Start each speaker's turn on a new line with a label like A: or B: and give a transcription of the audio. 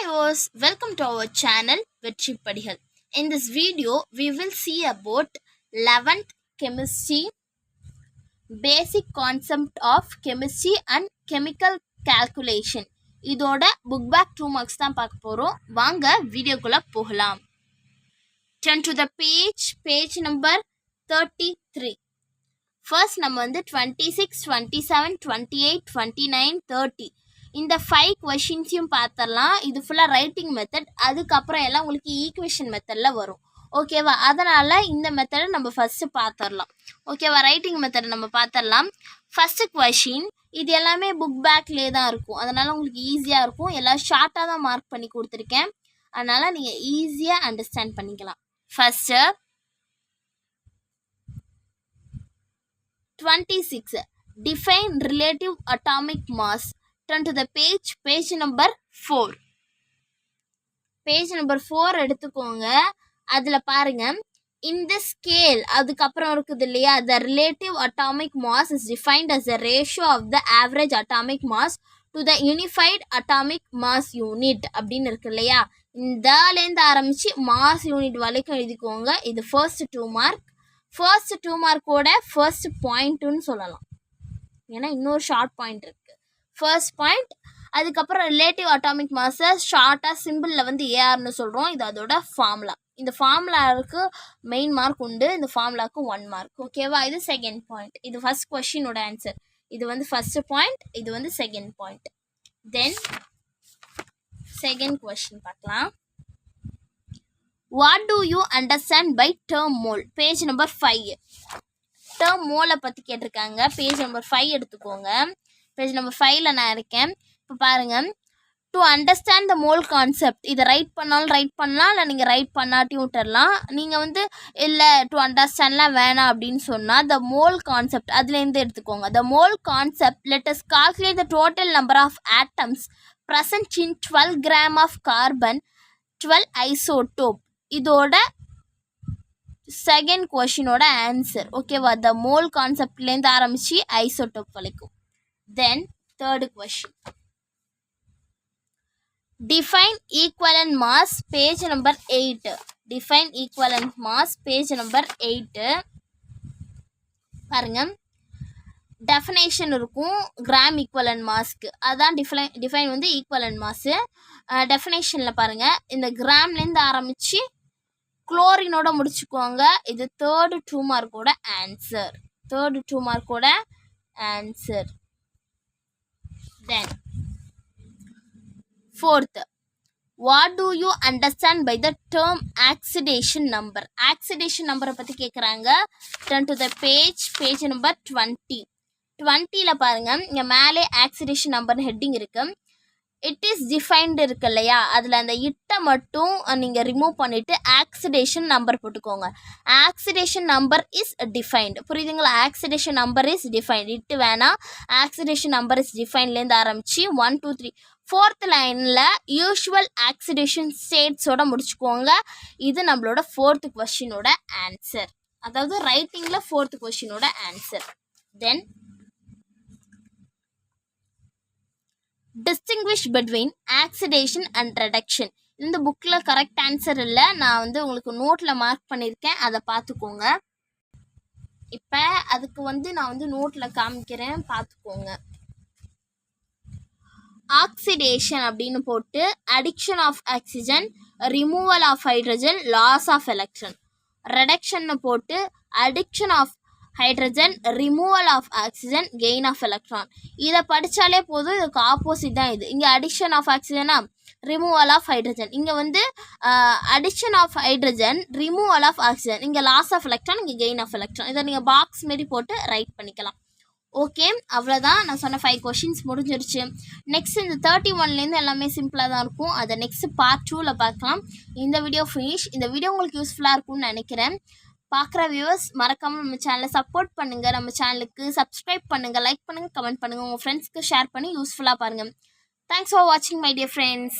A: viewers, welcome to our channel Vetri Padihal. In this video, we will see about 11th chemistry, basic concept of chemistry and chemical calculation. இதோட book back 2 marks தான் பார்க்க போறோம். வாங்க வீடியோக்குள்ள போகலாம். Turn to the page number 33. First நம்ம வந்து 26, 27, 28, 29, 30 இந்த 5 கொஷின்ஸையும் பார்த்துடலாம். இது ஃபுல்லாக ரைட்டிங் மெத்தட், அதுக்கப்புறம் எல்லாம் உங்களுக்கு ஈக்குவேஷன் மெத்தடில் வரும். ஓகேவா? அதனால் இந்த மெத்தடை நம்ம ஃபஸ்ட்டு பார்த்துடலாம். ஓகேவா? ரைட்டிங் மெத்தடை நம்ம பார்த்துடலாம். ஃபஸ்ட்டு கொஷின் இது எல்லாமே புக் பேக்லேயே தான் இருக்கும், அதனால் உங்களுக்கு ஈஸியாக இருக்கும். எல்லாம் ஷார்ட்டாக தான் மார்க் பண்ணி கொடுத்துருக்கேன், அதனால் நீங்கள் ஈஸியாக அண்டர்ஸ்டாண்ட் பண்ணிக்கலாம். First 26 define relative atomic mass. Turn to the page number 4. Page number 4 எடுத்துக்கோங்க. அதில் பாருங்க, in the scale அதுக்கப்புறம் இருக்குது இல்லையா, the relative atomic mass is defined as the ratio of the average atomic mass to the unified atomic mass unit அப்படின்னு இருக்கு இல்லையா. இந்தலேருந்து ஆரம்பித்து மாஸ் யூனிட் வரைக்கும் எழுதிக்கோங்க. இது ஃபர்ஸ்ட் 2 மார்க். ஃபர்ஸ்ட் 2 மார்க்கோட ஃபர்ஸ்ட் பாயிண்ட்டுன்னு சொல்லலாம், ஏன்னா இன்னொரு ஷார்ட் பாயிண்ட் இருக்குது. ஃபர்ஸ்ட் பாயிண்ட், அதுக்கப்புறம் ரிலேட்டிவ் அட்டாமிக் மாஸை ஷார்ட்டாக சிம்பிளில் வந்து ஏஆர்னு சொல்கிறோம். இது அதோட ஃபார்முலா. இந்த ஃபார்முலாவுக்கு மெயின் மார்க் உண்டு, இந்த ஃபார்முலாவுக்கு 1 மார்க். ஓகேவா? இது செகண்ட் பாயிண்ட். இது ஃபர்ஸ்ட் கொஷினோட ஆன்சர். இது வந்து ஃபர்ஸ்ட் பாயிண்ட், இது வந்து second point. Then second question பார்க்கலாம். What do you understand by term mole? Page number 5. term mole பற்றி கேட்டிருக்காங்க. பேஜ் நம்பர் 5 எடுத்துக்கோங்க. பேஜ் நம்பர் 5ல் நான் இருக்கேன். இப்போ பாருங்கள், to understand the mole concept. இதை ரைட் பண்ணாலும் ரைட் பண்ணலாம், இல்லை நீங்கள் ரைட் பண்ணாட்டியும் விட்டுடலாம். நீங்கள் வந்து இல்லை டு அண்டர்ஸ்டாண்ட்லாம் வேணாம் அப்படின்னு சொன்னால் த மோல் கான்செப்ட் அதுலேருந்து எடுத்துக்கோங்க. The mole concept let us calculate the total number of atoms present in 12 gram of carbon 12 isotope. இதோட செகண்ட் கொஷினோட ஆன்சர். ஓகேவா? த மோல் கான்செப்ட்லேருந்து ஆரம்பித்து ஐசோடோப் வரைக்கும். Then third question, define equivalent mass. Page number 8. Define equivalent mass, page number 8. பாருங்க, definition இருக்கும் gram equivalent மாஸ்க்கு. அதுதான் டிஃபைன் வந்து ஈக்குவலன்ட் மாஸு. டெஃபினேஷனில் பாருங்கள், இந்த கிராம்லேருந்து ஆரம்பித்து குளோரினோட முடிச்சுக்கோங்க. இது தேர்டு 2 மார்க்கோட ஆன்சர். தேர்டு 2 மார்க்கோட answer. Then fourth, what do you understand by the term oxidation number. Oxidation நம்பரை பற்றி கேட்குறாங்க. Turn to the page number 20. 20ல் பாருங்கள், இங்கே மேலே ஆக்சிடேஷன் நம்பர்னு ஹெட்டிங் இருக்குது. இட் இஸ் டிஃபைன்டு இருக்கு இல்லையா, அதில் அந்த இட்டை மட்டும் நீங்கள் ரிமூவ் பண்ணிவிட்டு ஆக்சிடேஷன் நம்பர் போட்டுக்கோங்க. Oxidation number is defined. புரியுதுங்களா? Oxidation number is defined. இட்டு வேணாம், ஆக்சிடேஷன் நம்பர் இஸ் டிஃபைன்லேருந்து ஆரம்பித்து 1 2 3 4th லைனில் யூஷுவல் ஆக்சிடேஷன் ஸ்டேட்ஸோட முடிச்சுக்கோங்க. இது நம்மளோட 4th கொஷினோட ஆன்சர், அதாவது ரைட்டிங்கில் 4th கொஷினோட answer. Then distinguish between oxidation and reduction. இந்த புக்கில் கரெக்ட் ஆன்சர் இல்லை, நான் வந்து உங்களுக்கு நோட்டில் மார்க் பண்ணியிருக்கேன், அதை பார்த்துக்கோங்க. இப்போ அதுக்கு வந்து நான் வந்து நோட்டில் காமிக்கிறேன், பார்த்துக்கோங்க. ஆக்சிடேஷன் அப்படின்னு போட்டு addition of oxygen, removal of hydrogen, loss of electron. ரெடக்ஷன்னு போட்டு addition of hydrogen, removal of oxygen, gain of electron. இதை படித்தாலே போதும், இதுக்கு ஆப்போசிட் தான் இது. இங்கே அடிக்ஷன் ஆஃப் ஆக்சிஜனா, ரிமூவல் ஆஃப் ஹைட்ரஜன். இங்கே வந்து addition of hydrogen, removal of oxygen. இங்கே லாஸ் ஆஃப் எலக்ட்ரான், இங்கே கெயின் ஆஃப் எலக்ட்ரான். இதை நீங்கள் பாக்ஸ் மாரி போட்டு ரைட் பண்ணிக்கலாம். ஓகே, அவ்வளோதான். நான் சொன்ன 5 கொஷின்ஸ் முடிஞ்சிருச்சு. நெக்ஸ்ட் இந்த 31லேருந்து எல்லாமே சிம்பிளாக தான் இருக்கும், அதை நெக்ஸ்ட் பார்ட் 2ல் பார்க்கலாம். இந்த வீடியோ ஃபினிஷ். இந்த வீடியோ உங்களுக்கு யூஸ்ஃபுல்லாக இருக்கும்னு நினைக்கிறேன். பார்க்குற வியூவர்ஸ் மறக்காமல் நம்ம சேனலை சப்போர்ட் பண்ணுங்கள். நம்ம சேனலுக்கு சப்ஸ்கிரைப் பண்ணுங்கள், லைக் பண்ணுங்கள், கமெண்ட் பண்ணுங்கள், உங்கள் ஃப்ரெண்ட்ஸ்க்கு ஷேர் பண்ணி யூஸ்ஃபுல்லாக பாருங்கள். தேங்க்ஸ் ஃபார் வாட்சிங் மை டியர் ஃப்ரெண்ட்ஸ்.